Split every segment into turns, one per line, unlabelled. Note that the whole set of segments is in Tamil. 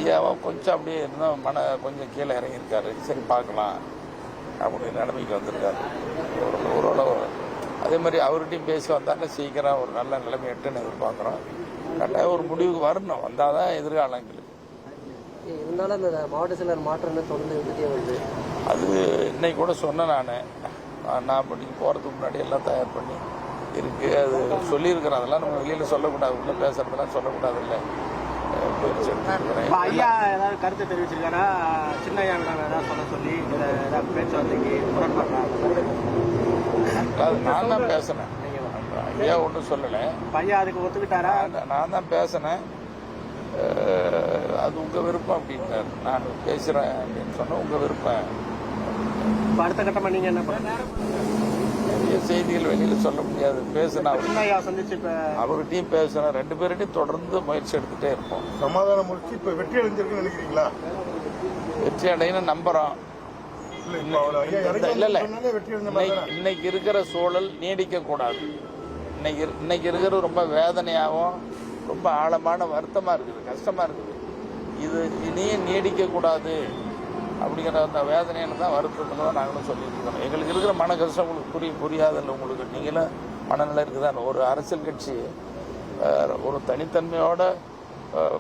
ஐயாவும் கொஞ்சம் அப்படியே இருந்தால் கொஞ்சம் கீழே இறங்கியிருக்காரு. சரி பார்க்கலாம் அப்படின்னு நிலைமைக்கு வந்திருக்காரு ஓரளவு. அதே மாதிரி அவர்கிட்டையும் பேசி வந்தாலும் சீக்கிரம் ஒரு நல்ல நிலைமை எட்டுன்னு எதிர்பார்க்குறோம். கட்டாயம் ஒரு முடிவுக்கு வரணும், வந்தால் தான் எதிர்காலம் எங்களுக்கு.
இருந்தாலும் அந்த மாவட்ட செயலர் மாற்றம் தொடர்ந்து இருந்துகிட்டே வருது.
அது இன்னைக்கு கூட சொன்னேன் நான் படிக்க போகிறதுக்கு முன்னாடி எல்லாம் தயார் பண்ணி இருக்குது. அது சொல்லியிருக்கிறேன். அதெல்லாம் நம்ம வெளியில் சொல்லக்கூடாது, உள்ள பேசுறதெல்லாம் சொல்லக்கூடாது. இல்லை
ஐயா ஏதாவது கருத்து தெரிவிச்சிருக்காரா? சின்ன ஐயா ஏதாவது சொல்ல சொல்லி ஏதாவது பேச்சுவார்த்தைக்கு
அது நான் தான் பேசினேன். ஐயா ஒன்றும் சொல்லலை.
ஐயா அதுக்கு ஒத்துக்கிட்டாரா?
நான் தான் பேசினேன். அது உங்கள் விருப்பம் அப்படின்னாரு. நான் பேசுகிறேன் அப்படின்னு சொன்னால் உங்கள் விருப்பம்.
அடுத்த கட்டமாக நீங்கள் என்ன பண்ண?
நிறைய செய்திகள் வெளியில் சொல்ல முடியாது. பேசினா
சந்திச்சு
அவர்கிட்டையும் பேசுகிறேன். 2 பேர்கிட்டையும் தொடர்ந்து முயற்சி எடுத்துகிட்டே இருப்போம்.
சமாதானம் முடிச்சு இப்போ வெற்றி அடைஞ்சிருக்குன்னு நினைக்கிறீங்களா?
வெற்றி அடையணும் நம்புகிறோம். இல்லை இன்னைக்கு இருக்கிற சூழல் நீடிக்கக்கூடாது. இன்னைக்கு இருக்கிற ரொம்ப வேதனையாகவும் ரொம்ப ஆழமான வருத்தமாக இருக்குது, கஷ்டமாக இருக்குது. இது இனியும் நீடிக்கக்கூடாது அப்படிங்கிற அந்த வேதனையில் தான் வருத்தத்தில் தான் நாங்களும் சொல்லிட்டு இருக்கோம். எங்களுக்கு இருக்கிற மன கஷ்டம் உங்களுக்கு புரியாதில்லை. உங்களுக்கு நீங்களும் மனநிலை இருக்குதான். ஒரு அரசியல் கட்சி, ஒரு தனித்தன்மையோட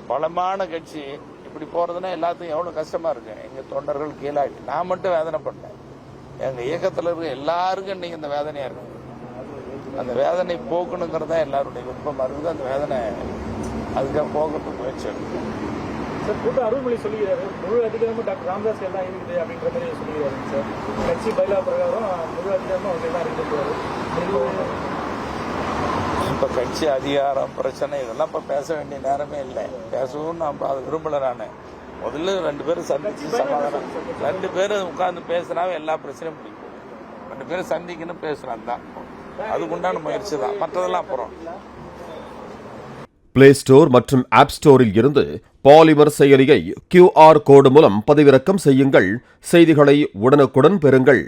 பலமான கட்சி இப்படி போகிறதுனா எல்லாத்துக்கும் எவ்வளோ கஷ்டமாக இருக்கு. எங்கள் தொண்டர்கள் கீழாயிட்டு நான் மட்டும் வேதனை பண்ணேன். எங்கள் இயக்கத்தில் இருக்க எல்லாருக்கும் இன்றைக்கி இந்த வேதனையாக இருக்குது. அந்த வேதனை போக்கணுங்கிறது தான் எல்லாருடைய விருப்பமாக இருக்குது. அந்த வேதனை அதுக்காக போகிறதுக்கு முயற்சி எடுக்கும்.
சார் கூட்டம் அருள்மொழி சொல்லுகிறாரு, முழு அதிகாரமும் டாக்டர் ராமதாஸ் எல்லாம் இருக்குது அப்படின்ற மாதிரி சொல்லுகிறாரு சார். கட்சி பைலா பிரகாரம் முழு அதிகாரமும் அவங்க தான் இருக்கிறாரு.
இப்போ கட்சி அதிகாரம் பிரச்சனை இதெல்லாம் இப்போ பேச வேண்டிய நேரமே இல்லை. பேசவும் நான் அதை விரும்பலை. நான் முதல்ல 2 பேரும் சந்திச்சு சமாதானம் 2 பேரும் உட்கார்ந்து பேசினாவே எல்லா பிரச்சனையும் முடிக்கும். 2 பேரும் சந்திக்கணும் பேசுறான் தான் அதுக்குண்டான முயற்சி தான். மற்றதெல்லாம் அப்புறம்.
பிளே ஸ்டோர் மற்றும் ஆப் ஸ்டோரில் இருந்து பாலிமர் செயலியை QR கோடு மூலம் பதிவிறக்கம் செய்யுங்கள். செய்திகளை உடனுக்குடன் பெறுங்கள்.